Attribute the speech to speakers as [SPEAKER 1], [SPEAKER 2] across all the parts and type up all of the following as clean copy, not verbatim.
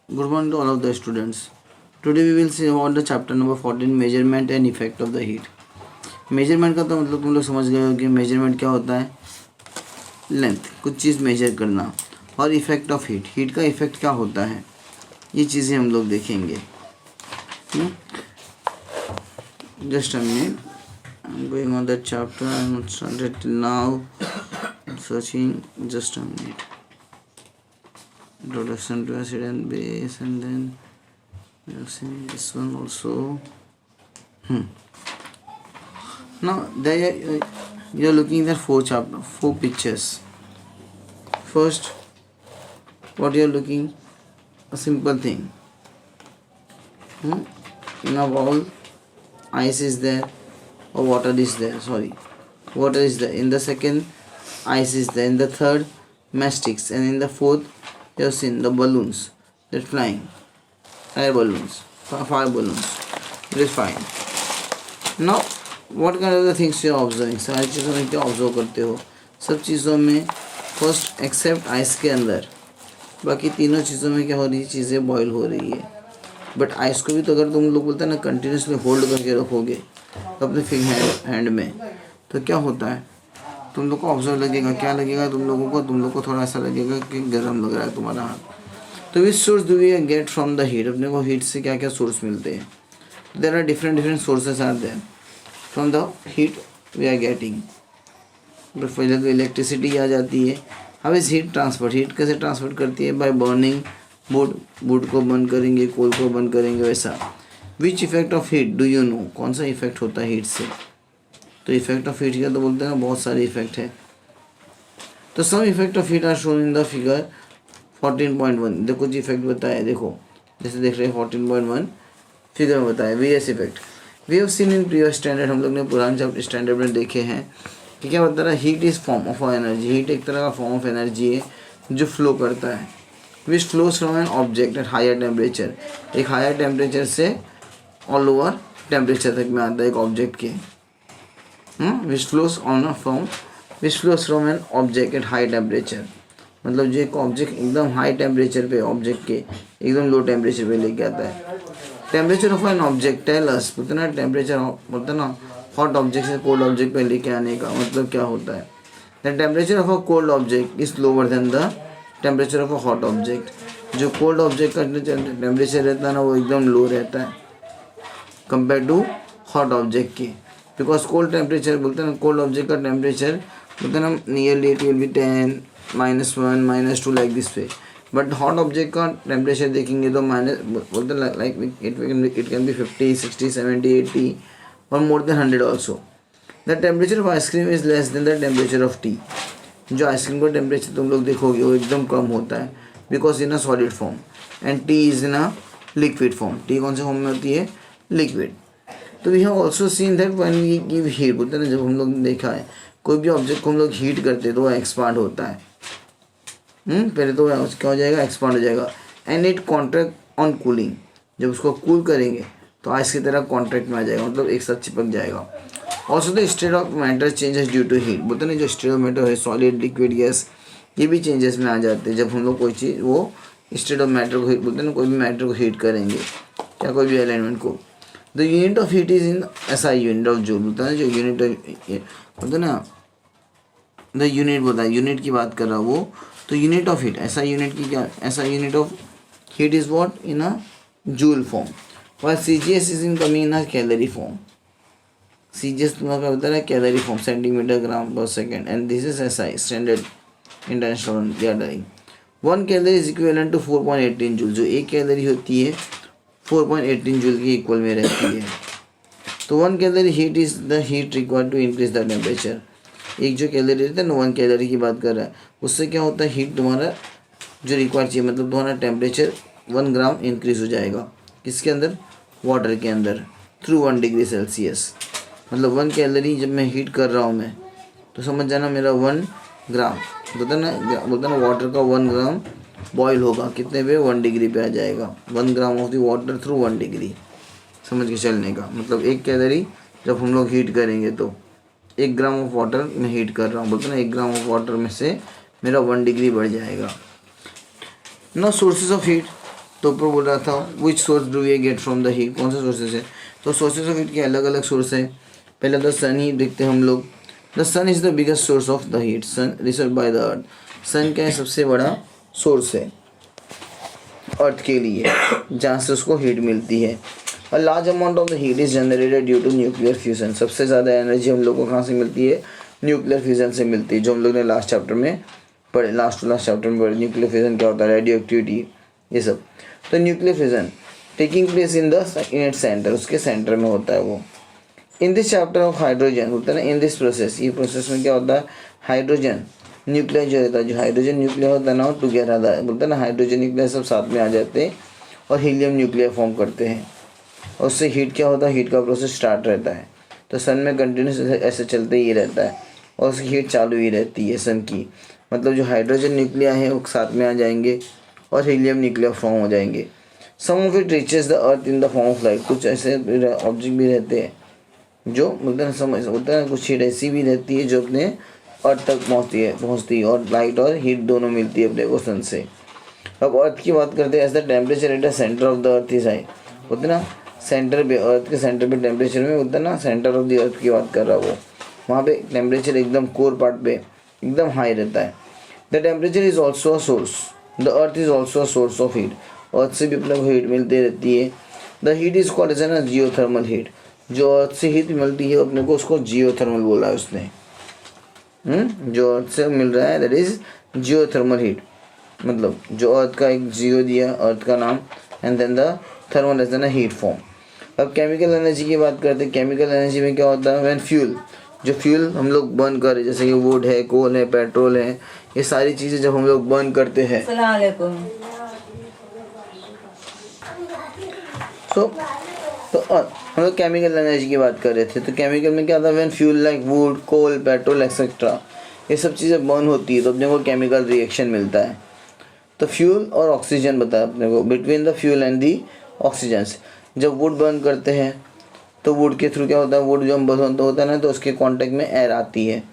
[SPEAKER 1] Good morning to all of the students. Today we will see about the chapter number 14, measurement and effect of the heat. Measurement का तो मतलब तुम लोग समझ गए हो कि मेजरमेंट क्या होता है, लेंथ, कुछ चीज़ मेजर करना, और इफेक्ट ऑफ हीट, हीट का इफेक्ट क्या होता है, ये चीज़ें हम लोग देखेंगे. Just a minute, I am going on that chapter, I am not started till now, searching, just a minute. Introduction to acid and base, and then we have seen this one also. Now there you are looking at four pictures. First, what you are looking, a simple thing. In a bowl, ice is there or water is there. Sorry, water is there. In the second, ice is there. In the third, mastics, and in the fourth, you have seen the balloons that flying, air balloons, fire balloons. It is fine. Now what kind of the things you are observing? सारी चीज़ों में क्या observe करते हो? सब चीज़ों में first accept ice के अंदर बाकी तीनों चीज़ों में क्या हो रही है, चीज़ें बॉयल हो रही है. बट आइस को भी तो अगर तुम लोग बोलते हैं ना कंटिन्यूसली होल्ड करके रखोगे अपने हैंड में, तो क्या होता है, तुम लोग को ऑब्जर्व लगेगा, क्या लगेगा तुम लोगों को थोड़ा ऐसा लगेगा कि गर्म लग रहा है तुम्हारा हाथ. तो which source do we get from the heat, अपने को हीट से क्या क्या सोर्स मिलते हैं. There are different sources are there from the heat we are getting. पहले तो इलेक्ट्रिसिटी आ जाती है. How is heat transfer, heat कैसे ट्रांसफर करती है, बाय बर्निंग वुड को बर्न करेंगे, कोल को बर्न करेंगे, वैसा. Which effect of heat do you know, कौन सा इफेक्ट होता है हीट से. तो इफेक्ट ऑफ हीट का तो बोलते हैं ना बहुत सारे इफेक्ट है. तो some effect of heat are shown in the figure 14.1. देखो जी इफेक्ट बताया, देखो जैसे देख रहे हैं 14.1 फिगर में बताया. वीएस effect we have seen in previous standard, हम लोग ने पुराने स्टैंडर्ड में देखे हैं कि क्या बता रहा है, heat is form of energy. Heat एक तरह का फॉर्म ऑफ एनर्जी है जो फ्लो करता है, which flows from an object at higher temperature. एक हायर टेम्परेचर से और लोअर टेम्परेचर तक में आता है एक ऑब्जेक्ट के. which flows from an object at high temperature. मतलब जो एक ऑब्जेक्ट एकदम हाई टेम्परेचर पे ऑब्जेक्ट के एकदम लो टेम्परेचर पे लेके आता है. Temperature of an object tell us, बोलते ना टेम्परेचर बोलते ना हॉट ऑब्जेक्ट से कोल्ड ऑब्जेक्ट पे लेके आने का मतलब क्या होता है. The temperature of a cold object is lower than the temperature of a hot object. जो कोल्ड ऑब्जेक्ट का टेम्परेचर रहता है ना वो एकदम लो रहता है कंपेयर टू हॉट ऑब्जेक्ट के. बिकॉज कोल्ड टेम्परेचर बोलते हैं ना, कोल्ड ऑब्जेक्ट का टेम्परेचर बोलते हैं ना nearly it will be 10, -1, -2 like this way. But hot object का टेम्परेचर देखेंगे तो माइनस बोलते हैं लाइक इट कैन बी 50, 60, 70, 80 और more than 100 also. The temperature of ice cream is less than the temperature of tea. जो आइसक्रीम का temperature तुम लोग देखोगे वो एकदम कम होता है because in a solid form and tea is in a liquid form. Tea कौन से फॉर्म में होती है, लिक्विड. तो we have also seen that when we give heat, बोलते हैं ना जब हम लोग देखा है कोई भी ऑब्जेक्ट को हम लोग हीट करते हैं तो वो एक्सपांड होता है. पहले तो क्या हो जाएगा, एक्सपांड हो जाएगा. And it contract on cooling, जब उसको कूल करेंगे तो आइस की तरह कॉन्ट्रैक्ट में आ जाएगा, मतलब एक साथ चिपक जाएगा. Also the state of matter changes due to heat. बोलते हैं ना जो स्टेट ऑफ मैटर है, सॉलिड, लिक्विड, गैस, ये भी चेंजेस में आ जाते हैं जब हम लोग कोई चीज़ वो स्टेट ऑफ मैटर को हीट, बोलते हैं ना कोई भी मैटर को हीट करेंगे या कोई भी एलिमेंट को. The unit of heat is in SI unit of joule. बोलता है जो यूनिट बोलते हैं ना द यूनिट बोलता है, यूनिट की बात कर रहा वो. तो unit of heat SI unit की क्या, SI unit of heat is what in a joule form. While CGS is in coming in a calorie form. CGS तुम्हारा बता रहा है कैलोरी फॉर्म, सेंटीमीटर ग्राम पर second. And this is SI standard international they are doing. 1 calorie is equivalent to 4.18 joule. जो एक calorie होती है 4.18 joule की इक्वल में रहती है. तो 1 calorie heat is the heat required to increase the temperature. एक जो कैलोरी रहता है ना 1 कैलोरी की बात कर रहा है, उससे क्या होता है हीट तुम्हारा जो रिक्वायर चाहिए, मतलब तुम्हारा टेम्परेचर 1 ग्राम इंक्रीज हो जाएगा. किसके अंदर, वाटर के अंदर, थ्रू 1 डिग्री सेल्सियस. मतलब 1 कैलोरी जब मैं हीट कर रहा हूँ मैं, तो समझ जाना मेरा 1 ग्राम बोलता ना वाटर का 1 ग्राम बॉयल होगा कितने पे, 1 डिग्री पे आ जाएगा. 1 gram of the water through 1 degree, समझ के चलने का मतलब. 1 कैलोरी जब हम लोग हीट करेंगे तो 1 ग्राम ऑफ वाटर मैं हीट कर रहा हूँ, बोलते ना 1 ग्राम ऑफ वाटर में से मेरा 1 डिग्री बढ़ जाएगा। ना सोर्सेज ऑफ हीट, तो ऊपर बोल रहा था which source do we get from the heat, कौन सा सोर्सेज है। तो सोर्सेज ऑफ हीट के अलग अलग सोर्स है। पहले द सन ही देखते हैं हम लोग। The sun is the biggest source of the heat, sun received by the earth. Sun क्या है, सबसे बड़ा सोर्स है अर्थ के लिए, जहाँ से उसको हीट मिलती है। A large amount of the heat is generated due to nuclear fusion. सबसे ज़्यादा एनर्जी हम लोग को कहाँ से मिलती है, न्यूक्लियर फ्यूजन से मिलती है, जो हम लोग ने लास्ट चैप्टर में पढ़े, लास्ट चैप्टर में पढ़े। न्यूक्लियर फ्यूजन क्या होता है, रेडियो एक्टिविटी, ये सब। तो nuclear fusion taking place in its centre, उसके सेंटर में होता है वो। In this chapter of hydrogen होता है ना, इन दिस प्रोसेस, ये प्रोसेस में क्या होता है, हाइड्रोजन न्यूक्लियर जो रहता है, जो हाइड्रोजन न्यूक्लियर होता है ना, टुगेदर बोलते हैं ना, हाइड्रोजन न्यूक्लियर सब साथ में आ जाते हैं और हीलियम न्यूक्लियर फॉर्म करते हैं, और उससे हीट क्या होता है, हीट का प्रोसेस स्टार्ट रहता है। तो सन में कंटिन्यूस ऐसे चलते ही रहता है और उसकी हीट चालू ही रहती है सन की। मतलब जो हाइड्रोजन न्यूक्लियर है वो साथ में आ जाएंगे और हीलियम न्यूक्लियर फॉर्म हो जाएंगे। Some of it reaches the earth in the form of light. कुछ ऐसे ऑब्जेक्ट भी रहते हैं जो मतलब होता है, कुछ हीट ऐसी भी रहती है जो अपने अर्थ तक पहुँचती है और लाइट और हीट दोनों मिलती है अपने को सन से। अब अर्थ की बात करते हैं। As the temperature at the centre of the earth is high, होते ना सेंटर पे, अर्थ के सेंटर पे टेम्परेचर में होता है ना, सेंटर ऑफ द अर्थ की बात कर रहा है वो, वहाँ पे टेम्परेचर एकदम कोर पार्ट पे एकदम हाई रहता है। The temperature is also a source, the earth is also a source of heat. Earth से भी अपने को हीट मिलती रहती है। The heat is called as an geothermal heat. जो अर्थ से हीट मिलती है अपने को, उसको जियोथर्मल बोला है उसने। जो अर्थ से मिल रहा है दैट इज जियोथर्मल हीट। मतलब जो अर्थ का एक जियो दिया, अर्थ का नाम, and then the thermal as an heat form. अब केमिकल एनर्जी की बात करते हैं। केमिकल एनर्जी में क्या होता है, व्हेन फ्यूल, जो फ्यूल हम लोग बर्न कर रहे, जैसे कि वुड है, कोल है, पेट्रोल है, ये सारी चीज़ें जब हम लोग बर्न करते हैं, तो हम लोग केमिकल एनर्जी की बात कर रहे थे। तो केमिकल में क्या था, when fuel like wood, coal, petrol etcetera, ये सब चीज़ें बर्न होती है तो अपने को केमिकल रिएक्शन मिलता है। तो फ्यूल और ऑक्सीजन बताया अपने को, between the fuel and the oxygens. जब वुड बर्न करते हैं तो वुड के थ्रू क्या होता है, वुड जब बर्न होता है ना तो उसके कांटेक्ट में एयर आती है।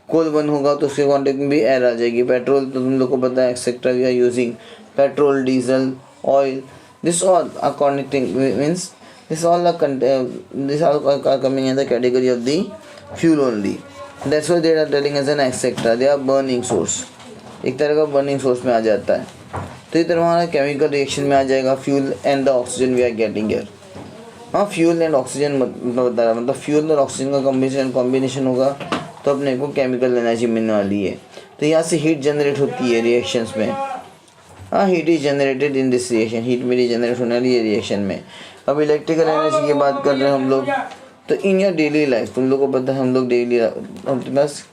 [SPEAKER 1] कोल बर्न होगा तो उसके कांटेक्ट में भी एयर आ जाएगी। पेट्रोल तो तुम लोग को पता है, etcetera we are using petrol, diesel, oil, this all are connecting, means this all are coming in the category of the fuel only. That's why they are telling as an etc. They are burning source, एक तरह का burning source में आ जाता है। तो इधर हमारा chemical reaction में आ जाएगा fuel and the oxygen we are getting here. हाँ, फ्यूल एंड ऑक्सीजन बता रहा, मतलब फ्यूल और ऑक्सीजन का कॉम्बिनेशन होगा तो अपने को केमिकल एनर्जी मिलने वाली है। तो यहाँ से हीट जनरेट होती है रिएक्शंस में। हाँ, heat is generated in this reaction, heat मेरी जनरेट होने वाली है रिएक्शन में। अब इलेक्ट्रिकल एनर्जी की बात कर रहे हैं हम लोग। तो इन योर डेली लाइफ, तुम लोग को पता है हम लोग डेली अपने पास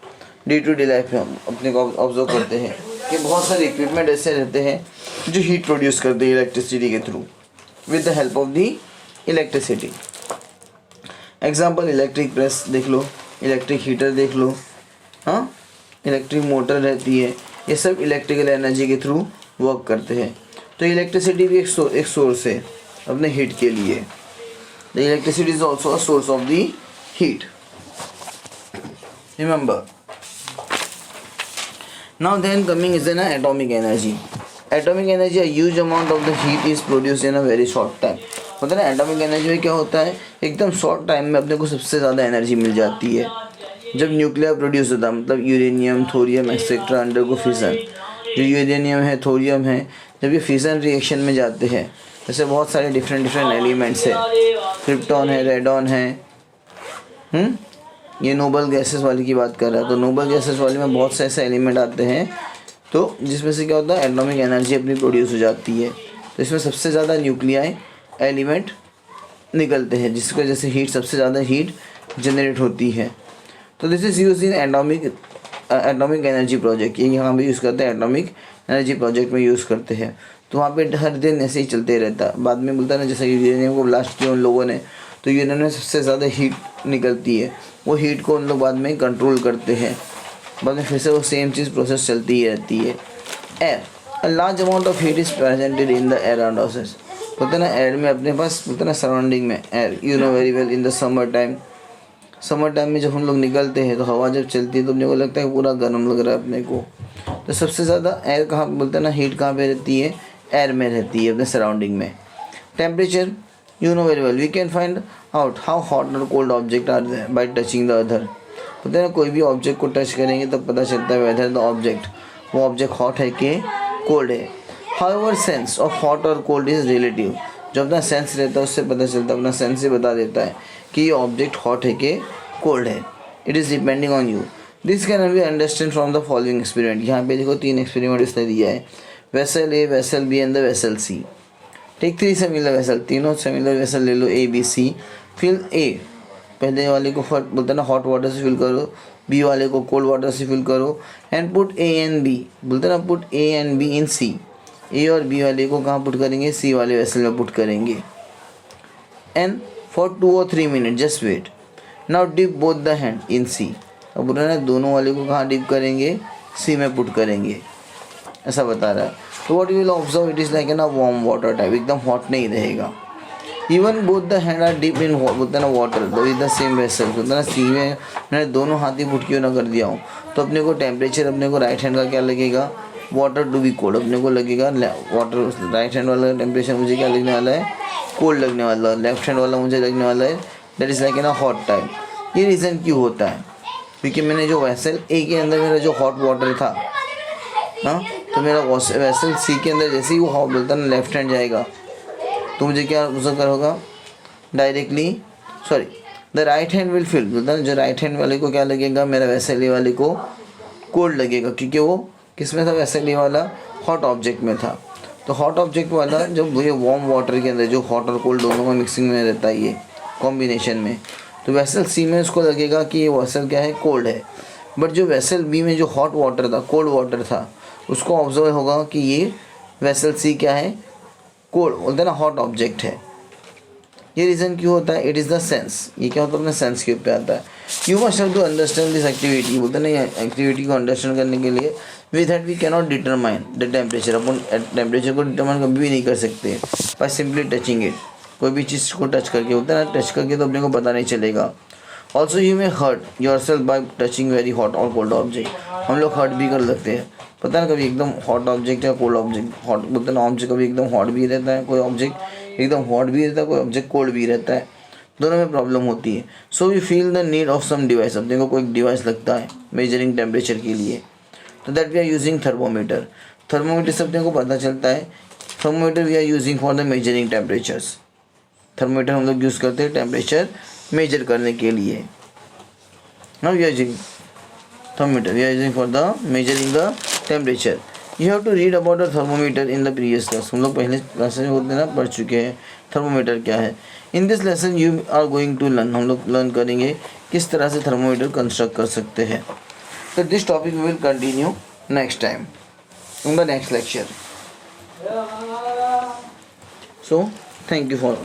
[SPEAKER 1] डे टू डे लाइफ में अपने को ऑब्जर्व करते हैं कि बहुत सारे इक्विपमेंट ऐसे रहते हैं जो हीट प्रोड्यूस करते हैं इलेक्ट्रिसिटी के through, with the help of the electricity. Example, electric press देख लो, इलेक्ट्रिक हीटर देख लो, हाँ, इलेक्ट्रिक मोटर रहती है, ये सब इलेक्ट्रिकल एनर्जी के थ्रू वर्क करते हैं। तो इलेक्ट्रिसिटी भी एक सोर्स है अपने हीट के लिए। The electricity is also a source of the heat, remember. Now then coming is an atomic energy. Atomic energy, a huge amount of the heat is produce in a very short time. होता है ना, atomic energy में क्या होता है, एकदम short time में अपने को सबसे ज़्यादा एनर्जी मिल जाती है। जब न्यूक्लियर प्रोड्यूस होता है, मतलब uranium, thorium etcetera undergo fission. जो यूरेनियम है, थोरियम है, जब ये फिशन रिएक्शन में जाते हैं, जैसे बहुत सारे डिफरेंट एलिमेंट्स है, क्रिप्टॉन है, रेडॉन है, ये नोबल गैसेस वाली की बात कर रहा है। तो नोबल गैसेस वाले में बहुत से ऐसे एलिमेंट आते हैं तो जिसमें से क्या होता है, एटॉमिक एनर्जी अपनी प्रोड्यूस हो जाती है। तो इसमें सबसे ज़्यादा न्यूक्लियाई एलिमेंट निकलते हैं, जिसकी वजह से हीट, सबसे ज़्यादा हीट जनरेट होती है। तो this is use in atomic energy project. ये यहाँ भी यूज़ करते हैं, एटॉमिक एनर्जी प्रोजेक्ट में यूज़ करते हैं। तो वहाँ पे हर दिन ऐसे ही चलते रहता है। बाद में बोलता है ना, जैसे यूरेनियम को ब्लास्ट किया उन लोगों ने, तो यूरेनियम में सबसे ज़्यादा हीट निकलती है, वो हीट को उन लोग बाद में कंट्रोल करते हैं। बाद में फिर से वो सेम चीज़ प्रोसेस चलती ही रहती है। Air, a large amount of heat is presented in the air around us. बोलते ना, एयर में अपने पास बोलते ना, सराउंडिंग में air, you know very well, in the summer time summer time में जब हम लोग निकलते हैं तो हवा जब चलती है तो अपने को लगता है पूरा गर्म लग रहा है अपने को। तो सबसे ज़्यादा एयर कहाँ बोलते हैं ना, हीट कहाँ पे रहती है, एयर में रहती है अपने सराउंडिंग में। Temperature you know very well, we can find out how hot और cold object are there by touching the other. पता है ना, कोई भी ऑब्जेक्ट को टच करेंगे तब पता चलता है वेदर द ऑब्जेक्ट, वो ऑब्जेक्ट हॉट है कि कोल्ड है। हाउएवर सेंस ऑफ हॉट और कोल्ड इज़ रिलेटिव, जो अपना सेंस रहता है उससे पता चलता है, अपना सेंस से बता देता है कि ये ऑब्जेक्ट हॉट है कि कोल्ड है। It is depending on you. This can be understand from the following experiment. यहाँ पे देखो 3 एक्सपेरिमेंट इसने दिया है, vessel A, vessel B and the vessel C. Take 3 similar vessel, तीनों सिमिलर वेसल ले लो ए बी सी। फिल ए, पहले वाले को बोलते हैं ना हॉट वाटर से फिल करो, बी वाले को कोल्ड वाटर से फिल करो, and put A and B, बोलते हैं ना put A and B in C. A और बी वाले को कहाँ पुट करेंगे, सी वाले वेसल में पुट करेंगे। And for 2 or 3 minutes just wait. Now dip both the hand in C. अब बोल रहे हैं दोनों वाले को कहाँ डिप करेंगे, सी में पुट करेंगे, ऐसा बता रहा है। तो what you will observe, it is like ना वार्म वाटर टाइप, एकदम हॉट नहीं रहेगा। Even both the hand are dip in बोलते ना water with the same vessel, बोलते ना सी में मैंने दोनों हाथ ही पुट क्यों ना कर दिया हूँ, तो अपने को टेम्परेचर अपने को राइट हैंड का क्या लगेगा, वाटर टू बी कोल्ड, अपने को लगेगा वाटर, राइट हैंड वाला टेम्परेचर मुझे क्या लगने वाला है, कोल्ड लगने वाला, लेफ्ट हैंड वाला मुझे लगने वाला है दैट इज़ लाइक ना हॉट टाइप। ये रीज़न क्यों होता है, क्योंकि मैंने जो वेसल ए के अंदर मेरा जो हॉट वाटर था हाँ, तो मेरा वेसल सी के अंदर जैसे ही वो हॉट बोलता ना लेफ्ट हैंड जाएगा तो मुझे क्या कर होगा directly, sorry the right hand will feel, बोलता ना जो राइट हैंड वाले को क्या लगेगा, मेरा वेसल ए वाले को कोल्ड लगेगा, क्योंकि वो किस में था, वेसल ए वाला हॉट ऑब्जेक्ट में था। तो हॉट ऑब्जेक्ट वाला जब ये वार्म वाटर के अंदर जो हॉट और कोल्ड दोनों का मिक्सिंग में रहता है, ये कॉम्बिनेशन में, तो वेसल सी में उसको लगेगा कि ये वेसल क्या है, कोल्ड है। बट जो वेसल बी में जो हॉट वाटर था, कोल्ड वाटर था, उसको ऑब्जर्व होगा कि ये वेसल सी क्या है, कोल्ड, बोलते हैं ना हॉट ऑब्जेक्ट है। ये रीज़न क्यों होता है, इट इज़ द सेंस। ये क्या होता है, अपने सेंस के ऊपर आता है। You must have to understand this activity, बोलते हैं ना एक्टिविटी को अंडरस्टैंड करने के लिए with that we cannot determine the temperature. अपन टेम्परेचर को डिटरमाइन कभी भी नहीं कर सकते बाय सिंपली टचिंग इट। कोई भी चीज़ को टच करके, बोलते हैं ना टच करके तो अपने को पता नहीं चलेगा। Also you may hurt yourself by touching very hot और कोल्ड ऑब्जेक्ट। हम लोग हर्ट भी कर सकते हैं, पता है कभी एकदम हॉट ऑब्जेक्ट या कोल्ड ऑब्जेक्ट। हॉट बोलते हैं ना ऑब्जेक्ट कभी एकदम हॉट भी रहता है, कोई ऑब्जेक्ट एकदम हॉट भी रहता है, कोई ऑब्जेक्ट कोल्ड भी रहता है, दोनों में प्रॉब्लम होती है। So we feel the need of some device, अपने को कोई डिवाइस लगता है मेजरिंग टेम्परेचर के लिए, तो that we are using thermometer. Thermometer से अपने को पता चलता है, thermometer we are using for the measuring temperatures. Thermometer हम लोग यूज़ करते हैं टेम्परेचर मेजर करने के लिए। Now we are using thermometer, we are using for the measuring the temperature. You have to read about the thermometer in the previous class. हम लोग पहले क्लास में होते ना पढ़ चुके हैं थर्मोमीटर क्या है। In this lesson you are going to learn, हम लोग लर्न करेंगे किस तरह से थर्मोमीटर कंस्ट्रक्ट कर सकते हैं। तो this topic we will continue next time in the next lecture. So thank you for